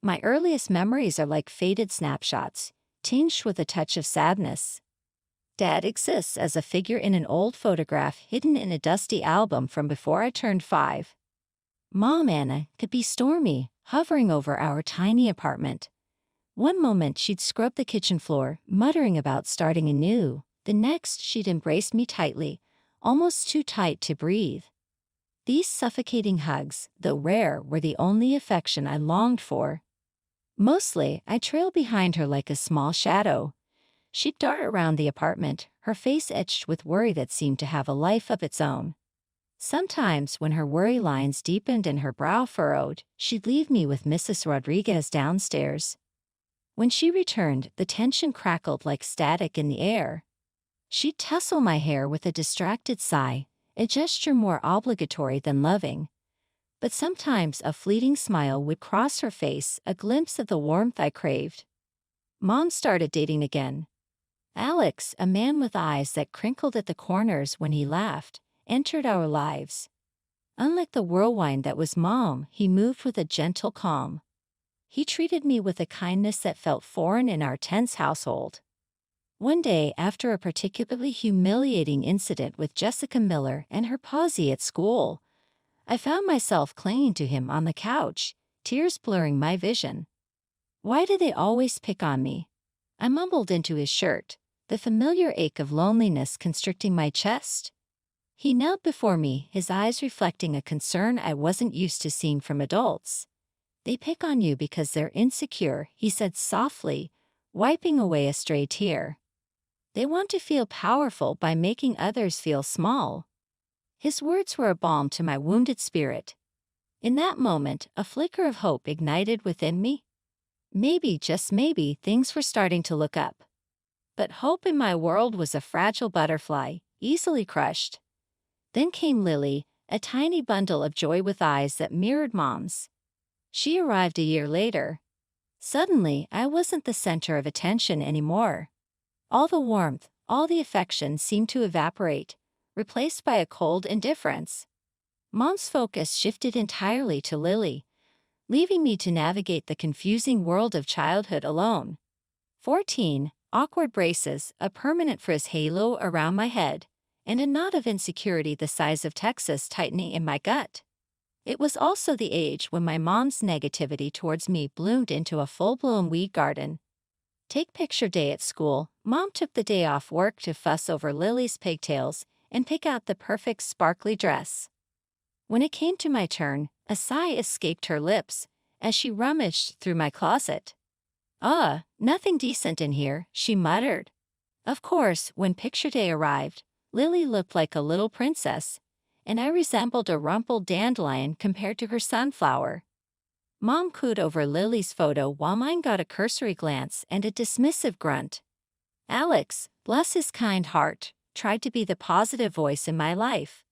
My earliest memories are like faded snapshots, tinged with a touch of sadness. Dad exists as a figure in an old photograph hidden in a dusty album from before I turned 5. Mom Anna could be stormy, hovering over our tiny apartment. One moment she'd scrub the kitchen floor, muttering about starting anew. The next she'd embrace me tightly, almost too tight to breathe. These suffocating hugs, though rare, were the only affection I longed for. Mostly, I trailed behind her like a small shadow. She'd dart around the apartment, her face etched with worry that seemed to have a life of its own. Sometimes, when her worry lines deepened and her brow furrowed, she'd leave me with Mrs. Rodriguez downstairs. When she returned, the tension crackled like static in the air. She'd tussle my hair with a distracted sigh, a gesture more obligatory than loving. But sometimes a fleeting smile would cross her face, a glimpse of the warmth I craved. Mom started dating again. Alex, a man with eyes that crinkled at the corners when he laughed, entered our lives. Unlike the whirlwind that was Mom, he moved with a gentle calm. He treated me with a kindness that felt foreign in our tense household. One day, after a particularly humiliating incident with Jessica Miller and her posse at school, I found myself clinging to him on the couch, tears blurring my vision. "Why do they always pick on me?" I mumbled into his shirt, the familiar ache of loneliness constricting my chest. He knelt before me, his eyes reflecting a concern I wasn't used to seeing from adults. "They pick on you because they're insecure," he said softly, wiping away a stray tear. "They want to feel powerful by making others feel small." His words were a balm to my wounded spirit. In that moment, a flicker of hope ignited within me. Maybe, just maybe, things were starting to look up. But hope in my world was a fragile butterfly, easily crushed. Then came Lily, a tiny bundle of joy with eyes that mirrored Mom's. She arrived a year later. Suddenly, I wasn't the center of attention anymore. All the warmth, all the affection seemed to evaporate, replaced by a cold indifference. Mom's focus shifted entirely to Lily, leaving me to navigate the confusing world of childhood alone. 14, awkward braces, a permanent frizz halo around my head, and a knot of insecurity the size of Texas tightening in my gut. It was also the age when my mom's negativity towards me bloomed into a full-blown weed garden. Take picture day at school. Mom took the day off work to fuss over Lily's pigtails and pick out the perfect sparkly dress. When it came to my turn, a sigh escaped her lips as she rummaged through my closet. Nothing decent in here," she muttered. Of course, when picture day arrived, Lily looked like a little princess, and I resembled a rumpled dandelion compared to her sunflower. Mom cooed over Lily's photo while mine got a cursory glance and a dismissive grunt. Alex, bless his kind heart, tried to be the positive voice in my life.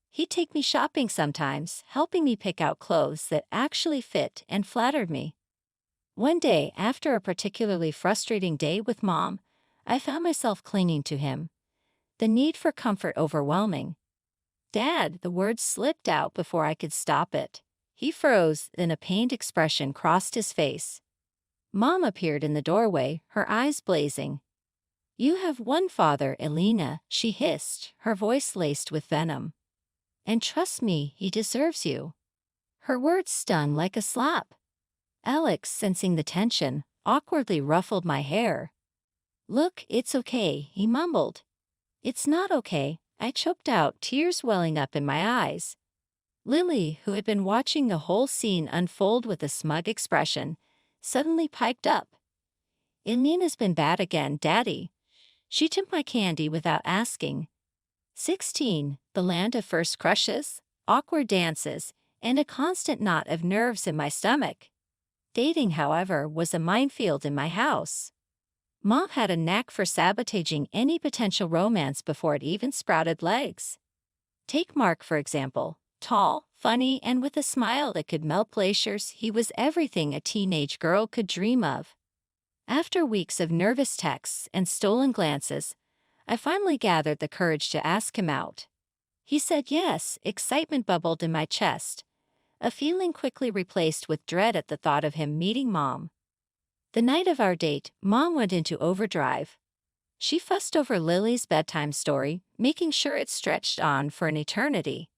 He'd take me shopping sometimes, helping me pick out clothes that actually fit and flattered me. One day, after a particularly frustrating day with Mom, I found myself clinging to him. The need for comfort overwhelming. "Dad," the words slipped out before I could stop it. He froze, then a pained expression crossed his face. Mom appeared in the doorway, her eyes blazing. "You have one father, Elena," she hissed, her voice laced with venom. "And trust me, he deserves you." Her words stung like a slap. Alex, sensing the tension, awkwardly ruffled my hair. "Look, it's okay," he mumbled. "It's not okay," I choked out, tears welling up in my eyes. Lily, who had been watching the whole scene unfold with a smug expression, suddenly piped up. "Elena's been bad again, Daddy." She took my candy without asking. 16, the land of first crushes, awkward dances, and a constant knot of nerves in my stomach. Dating, however, was a minefield in my house. Mom had a knack for sabotaging any potential romance before it even sprouted legs. Take Mark, for example. Tall, funny, and with a smile that could melt glaciers, he was everything a teenage girl could dream of. After weeks of nervous texts and stolen glances, I finally gathered the courage to ask him out. He said yes, excitement bubbled in my chest, a feeling quickly replaced with dread at the thought of him meeting Mom. The night of our date, Mom went into overdrive. She fussed over Lily's bedtime story, making sure it stretched on for an eternity.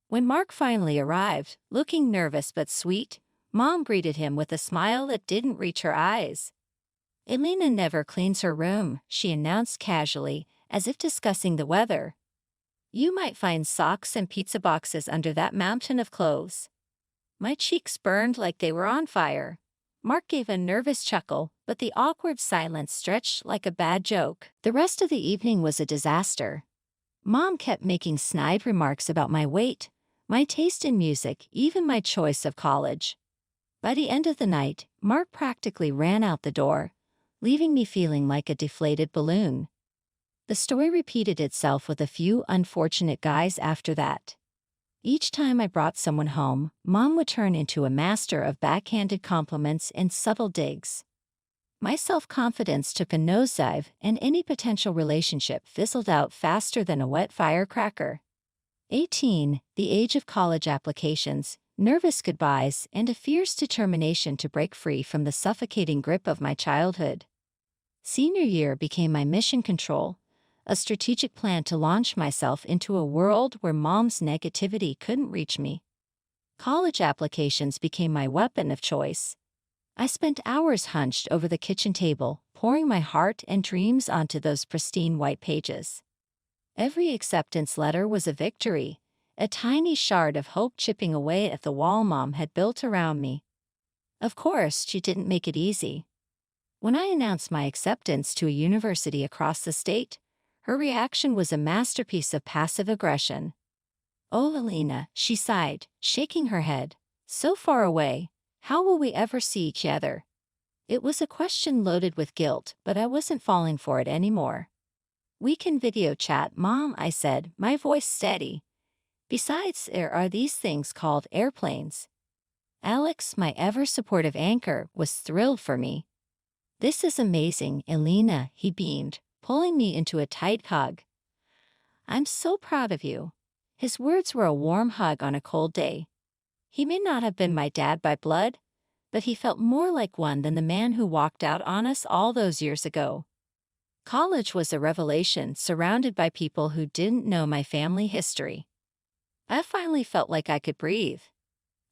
When Mark finally arrived, looking nervous but sweet, Mom greeted him with a smile that didn't reach her eyes. "Elena never cleans her room," she announced casually, as if discussing the weather. "You might find socks and pizza boxes under that mountain of clothes." My cheeks burned like they were on fire. Mark gave a nervous chuckle, but the awkward silence stretched like a bad joke. The rest of the evening was a disaster. Mom kept making snide remarks about my weight, my taste in music, even my choice of college. By the end of the night, Mark practically ran out the door, leaving me feeling like a deflated balloon. The story repeated itself with a few unfortunate guys after that. Each time I brought someone home, Mom would turn into a master of backhanded compliments and subtle digs. My self-confidence took a nosedive, and any potential relationship fizzled out faster than a wet firecracker. 18, the age of college applications, nervous goodbyes, and a fierce determination to break free from the suffocating grip of my childhood. Senior year became my mission control, a strategic plan to launch myself into a world where Mom's negativity couldn't reach me. College applications became my weapon of choice. I spent hours hunched over the kitchen table, pouring my heart and dreams onto those pristine white pages. Every acceptance letter was a victory, a tiny shard of hope chipping away at the wall Mom had built around me. Of course, she didn't make it easy. When I announced my acceptance to a university across the state, her reaction was a masterpiece of passive aggression. "Oh, Elena," she sighed, shaking her head. "So far away. How will we ever see each other?" It was a question loaded with guilt, but I wasn't falling for it anymore. "We can video chat, Mom," I said, my voice steady. "Besides, there are these things called airplanes." Alex, my ever-supportive anchor, was thrilled for me. "This is amazing, Elena," he beamed, pulling me into a tight hug. "I'm so proud of you." His words were a warm hug on a cold day. He may not have been my dad by blood, but he felt more like one than the man who walked out on us all those years ago. College was a revelation, surrounded by people who didn't know my family history. I finally felt like I could breathe.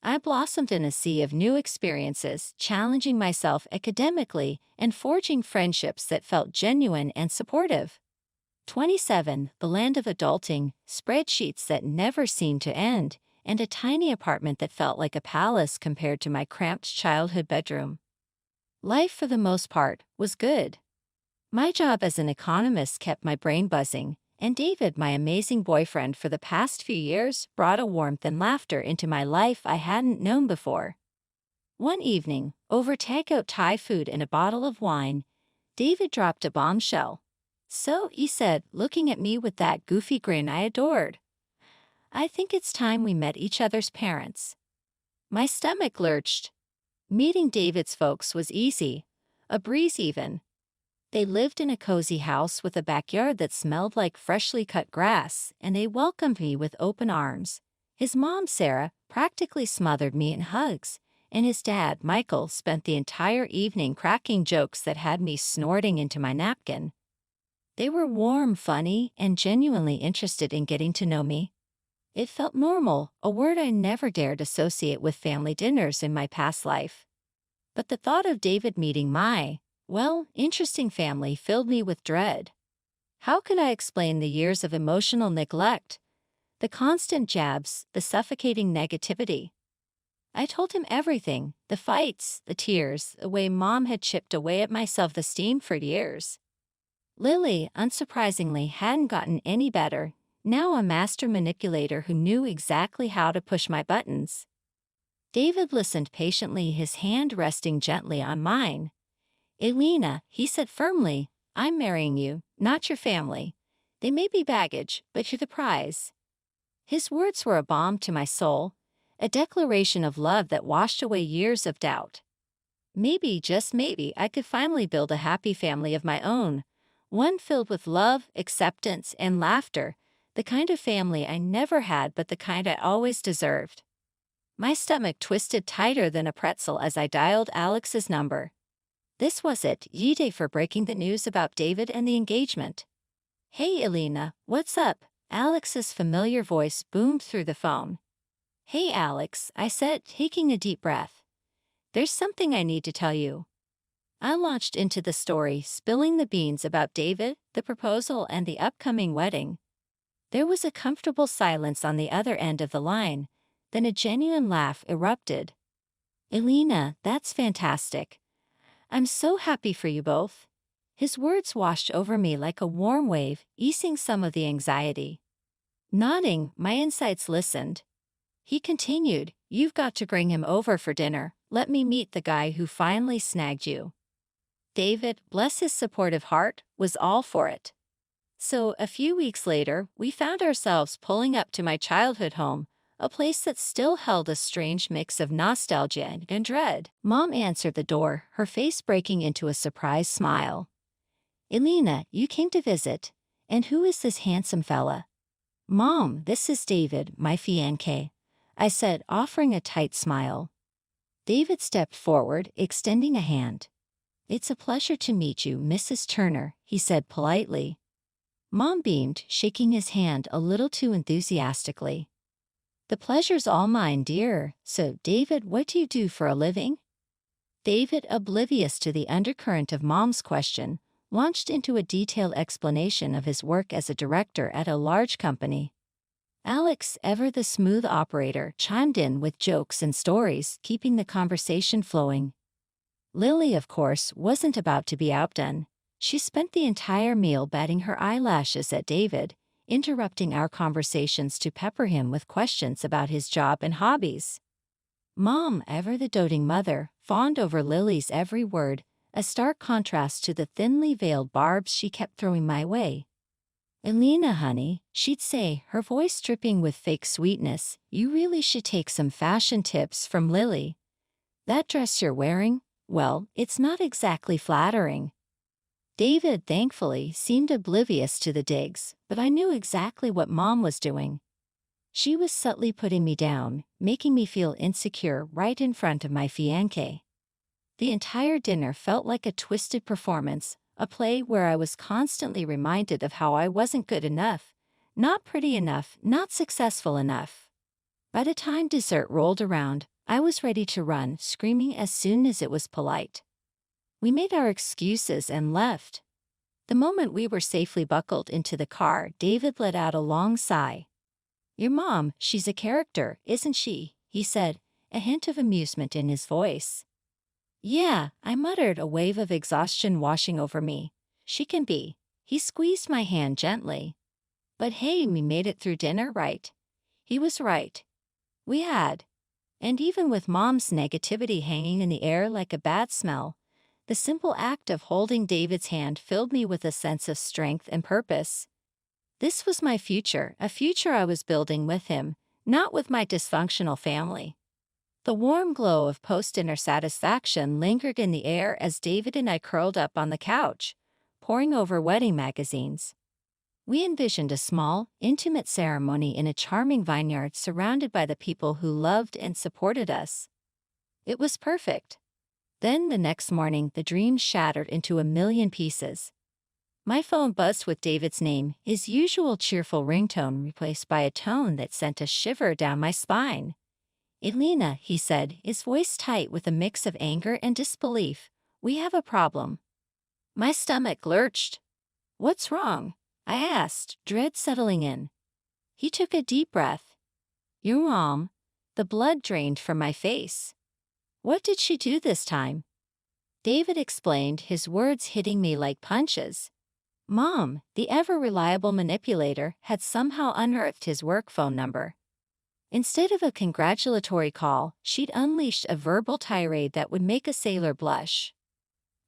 I blossomed in a sea of new experiences, challenging myself academically and forging friendships that felt genuine and supportive. 27, the land of adulting, spreadsheets that never seemed to end, and a tiny apartment that felt like a palace compared to my cramped childhood bedroom. Life, for the most part, was good. My job as an economist kept my brain buzzing, and David, my amazing boyfriend for the past few years, brought a warmth and laughter into my life I hadn't known before. One evening, over takeout Thai food and a bottle of wine, David dropped a bombshell. "So," he said, looking at me with that goofy grin I adored, "I think it's time we met each other's parents." My stomach lurched. Meeting David's folks was easy, a breeze even. They lived in a cozy house with a backyard that smelled like freshly cut grass, and they welcomed me with open arms. His mom, Sarah, practically smothered me in hugs, and his dad, Michael, spent the entire evening cracking jokes that had me snorting into my napkin. They were warm, funny, and genuinely interested in getting to know me. It felt normal, a word I never dared associate with family dinners in my past life. But the thought of David meeting my, well, interesting family filled me with dread. How could I explain the years of emotional neglect, the constant jabs, the suffocating negativity? I told him everything, the fights, the tears, the way Mom had chipped away at my self-esteem for years. Lily, unsurprisingly, hadn't gotten any better, now a master manipulator who knew exactly how to push my buttons. David listened patiently, his hand resting gently on mine. "Elena," he said firmly, "I'm marrying you, not your family. They may be baggage, but you're the prize." His words were a balm to my soul, a declaration of love that washed away years of doubt. Maybe, just maybe, I could finally build a happy family of my own, one filled with love, acceptance, and laughter, the kind of family I never had but the kind I always deserved. My stomach twisted tighter than a pretzel as I dialed Alex's number. This was it, Yide for breaking the news about David and the engagement. Hey Elena, what's up? Alex's familiar voice boomed through the phone. Hey Alex, I said, taking a deep breath. There's something I need to tell you. I launched into the story, spilling the beans about David, the proposal, and the upcoming wedding. There was a comfortable silence on the other end of the line, then a genuine laugh erupted. Elena, that's fantastic. I'm so happy for you both. His words washed over me like a warm wave, easing some of the anxiety. Nodding, my insides listened. He continued, you've got to bring him over for dinner. Let me meet the guy who finally snagged you. David, bless his supportive heart, was all for it. So, a few weeks later, we found ourselves pulling up to my childhood home, a place that still held a strange mix of nostalgia and dread. Mom answered the door, her face breaking into a surprised smile. Elena, you came to visit. And who is this handsome fella? Mom, this is David, my fiancé, I said, offering a tight smile. David stepped forward, extending a hand. It's a pleasure to meet you, Mrs. Turner, he said politely. Mom beamed, shaking his hand a little too enthusiastically. The pleasure's all mine, dear. So, David, what do you do for a living? David, oblivious to the undercurrent of Mom's question, launched into a detailed explanation of his work as a director at a large company. Alex, ever the smooth operator, chimed in with jokes and stories, keeping the conversation flowing. Lily, of course, wasn't about to be outdone. She spent the entire meal batting her eyelashes at David, interrupting our conversations to pepper him with questions about his job and hobbies. Mom, ever the doting mother, fawned over Lily's every word, a stark contrast to the thinly veiled barbs she kept throwing my way. Elena, honey, she'd say, her voice dripping with fake sweetness, you really should take some fashion tips from Lily. That dress you're wearing? Well, it's not exactly flattering. David, thankfully, seemed oblivious to the digs, but I knew exactly what Mom was doing. She was subtly putting me down, making me feel insecure right in front of my fiancé. The entire dinner felt like a twisted performance, a play where I was constantly reminded of how I wasn't good enough, not pretty enough, not successful enough. By the time dessert rolled around, I was ready to run, screaming as soon as it was polite. We made our excuses and left. The moment we were safely buckled into the car, David let out a long sigh. Your mom, she's a character, isn't she? He said, a hint of amusement in his voice. Yeah, I muttered, a wave of exhaustion washing over me. She can be. He squeezed my hand gently. But hey, we made it through dinner, right? He was right. We had. And even with Mom's negativity hanging in the air like a bad smell, the simple act of holding David's hand filled me with a sense of strength and purpose. This was my future, a future I was building with him, not with my dysfunctional family. The warm glow of post-dinner satisfaction lingered in the air as David and I curled up on the couch, poring over wedding magazines. We envisioned a small, intimate ceremony in a charming vineyard surrounded by the people who loved and supported us. It was perfect. Then the next morning, the dream shattered into a million pieces. My phone buzzed with David's name, his usual cheerful ringtone replaced by a tone that sent a shiver down my spine. Elena, he said, his voice tight with a mix of anger and disbelief, we have a problem. My stomach lurched. What's wrong? I asked, dread settling in. He took a deep breath. Your mom. The blood drained from my face. What did she do this time? David explained, his words hitting me like punches. Mom, the ever-reliable manipulator, had somehow unearthed his work phone number. Instead of a congratulatory call, she'd unleashed a verbal tirade that would make a sailor blush.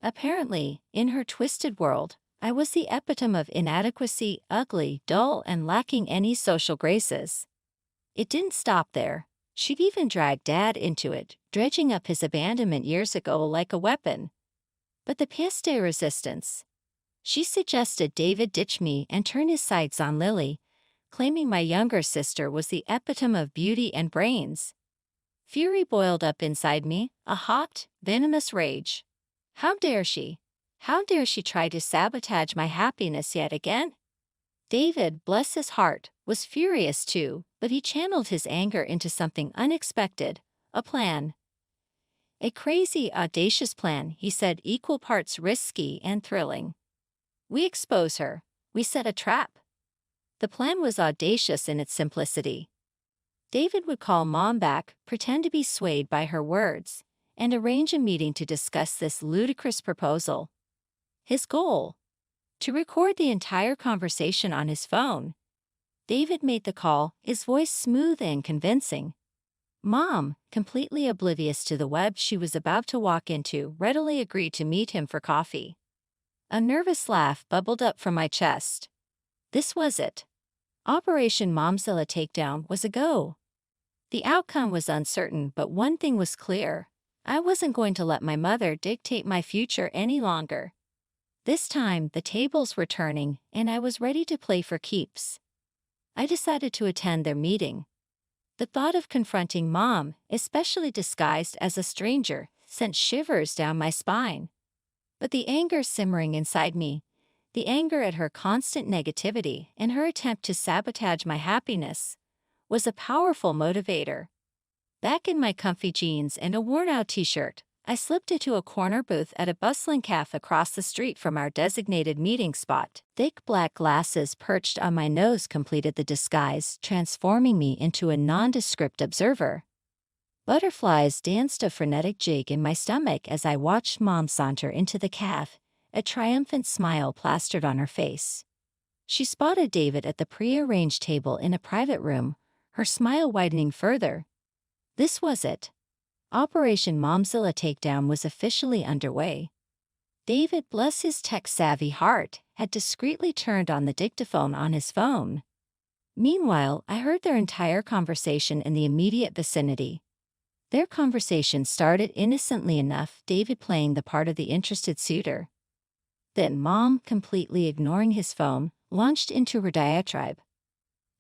Apparently, in her twisted world, I was the epitome of inadequacy, ugly, dull, and lacking any social graces. It didn't stop there. She'd even dragged Dad into it, dredging up his abandonment years ago like a weapon. But the pièce de resistance. She suggested David ditch me and turn his sights on Lily, claiming my younger sister was the epitome of beauty and brains. Fury boiled up inside me, a hot, venomous rage. How dare she? How dare she try to sabotage my happiness yet again? David, bless his heart, was furious too, but he channeled his anger into something unexpected, a plan. A crazy, audacious plan, he said, equal parts risky and thrilling. We expose her. We set a trap. The plan was audacious in its simplicity. David would call Mom back, pretend to be swayed by her words, and arrange a meeting to discuss this ludicrous proposal. His goal? To record the entire conversation on his phone. David made the call, his voice smooth and convincing. Mom, completely oblivious to the web she was about to walk into, readily agreed to meet him for coffee. A nervous laugh bubbled up from my chest. This was it. Operation Momzilla Takedown was a go. The outcome was uncertain, but one thing was clear. I wasn't going to let my mother dictate my future any longer. This time, the tables were turning, and I was ready to play for keeps. I decided to attend their meeting. The thought of confronting Mom, especially disguised as a stranger, sent shivers down my spine. But the anger simmering inside me, the anger at her constant negativity and her attempt to sabotage my happiness, was a powerful motivator. Back in my comfy jeans and a worn-out t-shirt, I slipped into a corner booth at a bustling cafe across the street from our designated meeting spot. Thick black glasses perched on my nose completed the disguise, transforming me into a nondescript observer. Butterflies danced a frenetic jig in my stomach as I watched Mom saunter into the cafe, a triumphant smile plastered on her face. She spotted David at the pre-arranged table in a private room, her smile widening further. This was it. Operation Momzilla Takedown was officially underway. David, bless his tech-savvy heart, had discreetly turned on the dictaphone on his phone. Meanwhile, I heard their entire conversation in the immediate vicinity. Their conversation started innocently enough, David playing the part of the interested suitor. Then Mom, completely ignoring his phone, launched into her diatribe.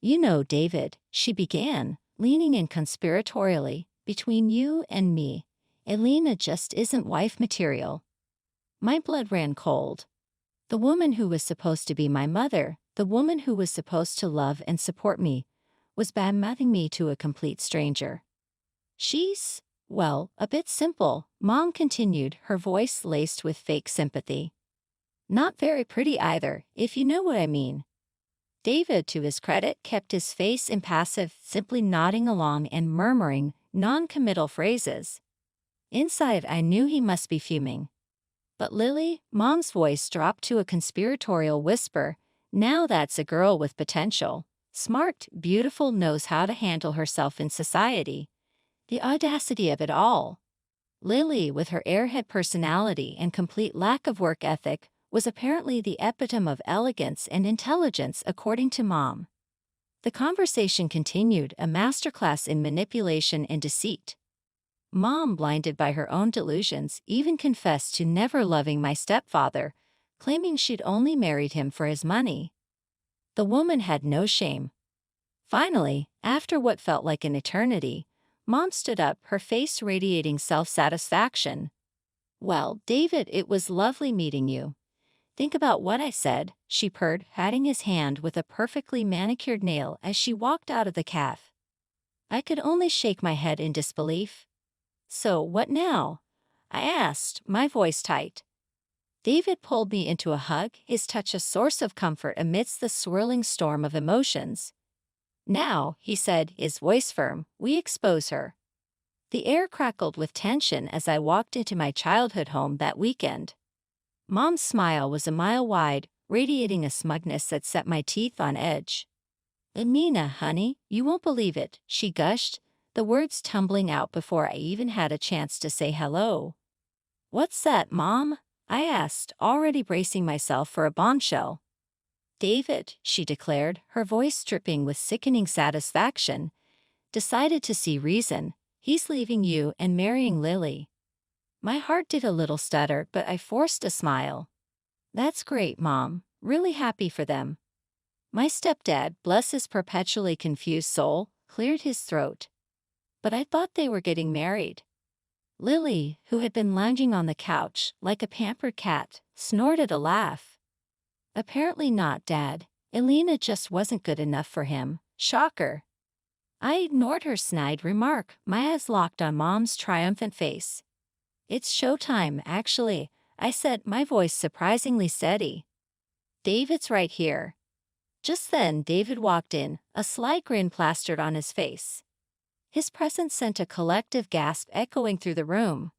You know, David, she began, leaning in conspiratorially, between you and me, Elena just isn't wife material. My blood ran cold. The woman who was supposed to be my mother, the woman who was supposed to love and support me, was badmouthing me to a complete stranger. She's, well, a bit simple, Mom continued, her voice laced with fake sympathy. Not very pretty either, if you know what I mean. David, to his credit, kept his face impassive, simply nodding along and murmuring non-committal phrases. Inside, I knew he must be fuming. But Lily, Mom's voice dropped to a conspiratorial whisper, now that's a girl with potential. Smart, beautiful, knows how to handle herself in society. The audacity of it all. Lily, with her airhead personality and complete lack of work ethic, was apparently the epitome of elegance and intelligence according to Mom. The conversation continued, a masterclass in manipulation and deceit. Mom, blinded by her own delusions, even confessed to never loving my stepfather, claiming she'd only married him for his money. The woman had no shame. Finally, after what felt like an eternity, Mom stood up, her face radiating self-satisfaction. Well, David, it was lovely meeting you. Think about what I said, she purred, patting his hand with a perfectly manicured nail as she walked out of the cafe. I could only shake my head in disbelief. So, what now? I asked, my voice tight. David pulled me into a hug, his touch a source of comfort amidst the swirling storm of emotions. Now, he said, his voice firm, we expose her. The air crackled with tension as I walked into my childhood home that weekend. Mom's smile was a mile wide, radiating a smugness that set my teeth on edge. Amina, honey, you won't believe it, she gushed, the words tumbling out before I even had a chance to say hello. What's that, Mom? I asked, already bracing myself for a bombshell. David, she declared, her voice dripping with sickening satisfaction, decided to see reason. He's leaving you and marrying Lily. My heart did a little stutter, but I forced a smile. That's great, Mom. Really happy for them. My stepdad, bless his perpetually confused soul, cleared his throat. but I thought they were getting married. Lily, who had been lounging on the couch like a pampered cat, snorted a laugh. Apparently not, Dad. Elena just wasn't good enough for him. Shocker. I ignored her snide remark, my eyes locked on Mom's triumphant face. It's showtime, actually, I said, my voice surprisingly steady. David's right here. Just then, David walked in, a sly grin plastered on his face. His presence sent a collective gasp echoing through the room.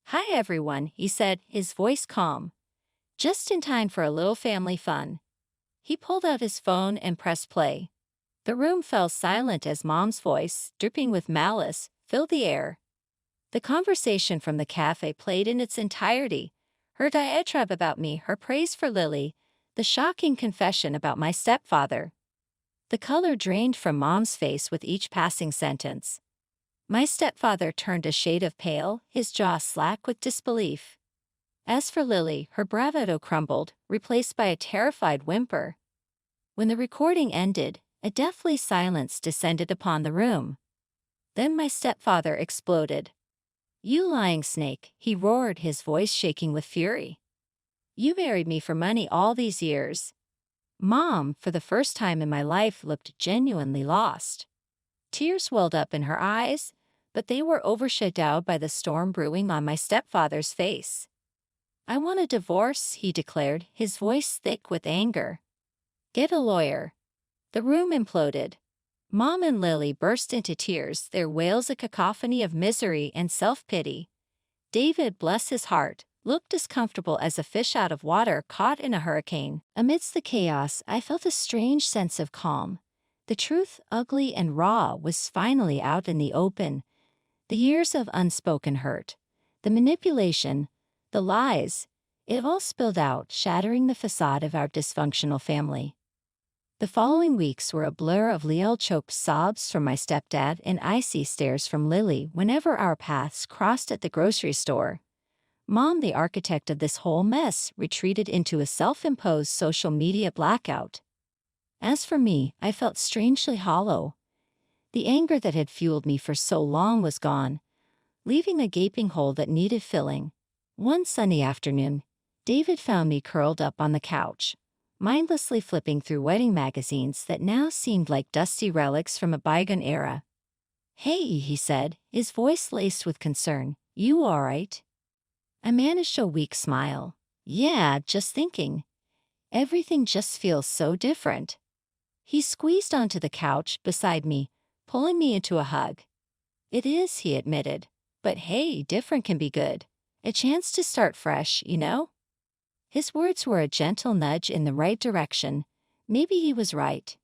Hi everyone, he said, his voice calm. Just in time for a little family fun. He pulled out his phone and pressed play. The room fell silent as Mom's voice, dripping with malice, filled the air. The conversation from the cafe played in its entirety. Her diatribe about me, her praise for Lily, the shocking confession about my stepfather. The color drained from Mom's face with each passing sentence. My stepfather turned a shade of pale, his jaw slack with disbelief. As for Lily, her bravado crumbled, replaced by a terrified whimper. When the recording ended, a deathly silence descended upon the room. Then my stepfather exploded. You lying snake, he roared, his voice shaking with fury. You married me for money all these years. Mom, for the first time in my life, looked genuinely lost. Tears welled up in her eyes, but they were overshadowed by the storm brewing on my stepfather's face. I want a divorce, he declared, his voice thick with anger. Get a lawyer. The room imploded. Mom and Lily burst into tears, their wails a cacophony of misery and self-pity. David, bless his heart, looked as comfortable as a fish out of water caught in a hurricane. Amidst the chaos, I felt a strange sense of calm. The truth, ugly and raw, was finally out in the open. The years of unspoken hurt, the manipulation, the lies, it all spilled out, shattering the facade of our dysfunctional family. The following weeks were a blur of Liel-choked sobs from my stepdad and icy stares from Lily whenever our paths crossed at the grocery store. Mom, the architect of this whole mess, retreated into a self-imposed social media blackout. As for me, I felt strangely hollow. The anger that had fueled me for so long was gone, leaving a gaping hole that needed filling. One sunny afternoon, David found me curled up on the couch, mindlessly flipping through wedding magazines that now seemed like dusty relics from a bygone era. Hey, he said, his voice laced with concern, you all right? I managed a weak smile. Yeah, just thinking. Everything just feels so different. He squeezed onto the couch beside me, pulling me into a hug. It is, he admitted. But hey, different can be good. A chance to start fresh, you know? His words were a gentle nudge in the right direction. Maybe he was right.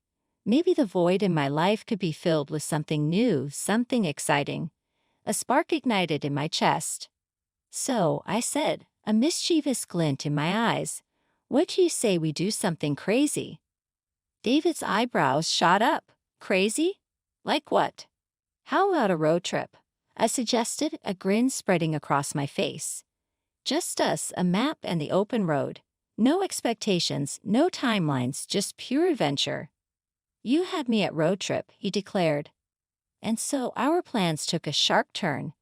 Maybe the void in my life could be filled with something new, something exciting. A spark ignited in my chest. So, I said, a mischievous glint in my eyes, what do you say we do something crazy? David's eyebrows shot up. Crazy? Like what? How about a road trip? I suggested, a grin spreading across my face. Just us, a map and the open road. No expectations, no timelines, just pure adventure. You had me at road trip, he declared. And so our plans took a sharp turn.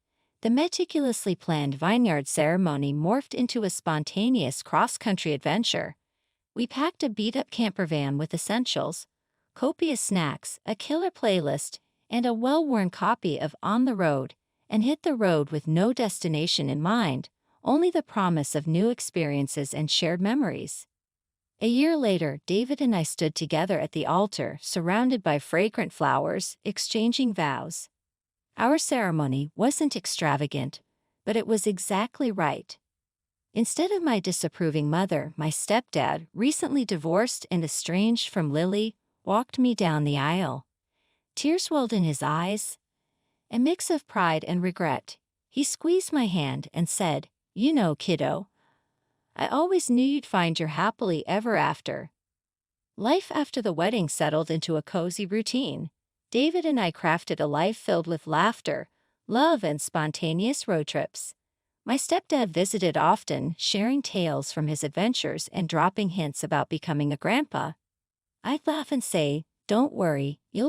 The meticulously planned vineyard ceremony morphed into a spontaneous cross-country adventure. We packed a beat-up camper van with essentials, copious snacks, a killer playlist, and a well-worn copy of On the Road, and hit the road with no destination in mind, only the promise of new experiences and shared memories. A year later, David and I stood together at the altar, surrounded by fragrant flowers, exchanging vows. Our ceremony wasn't extravagant, but it was exactly right. Instead of my disapproving mother, my stepdad, recently divorced and estranged from Lily, walked me down the aisle. Tears welled in his eyes. A mix of pride and regret. He squeezed my hand and said, you know, kiddo, I always knew you'd find your happily ever after. Life after the wedding settled into a cozy routine. David and I crafted a life filled with laughter, love, and spontaneous road trips. My stepdad visited often, sharing tales from his adventures and dropping hints about becoming a grandpa. I'd laugh and say, don't worry, you'll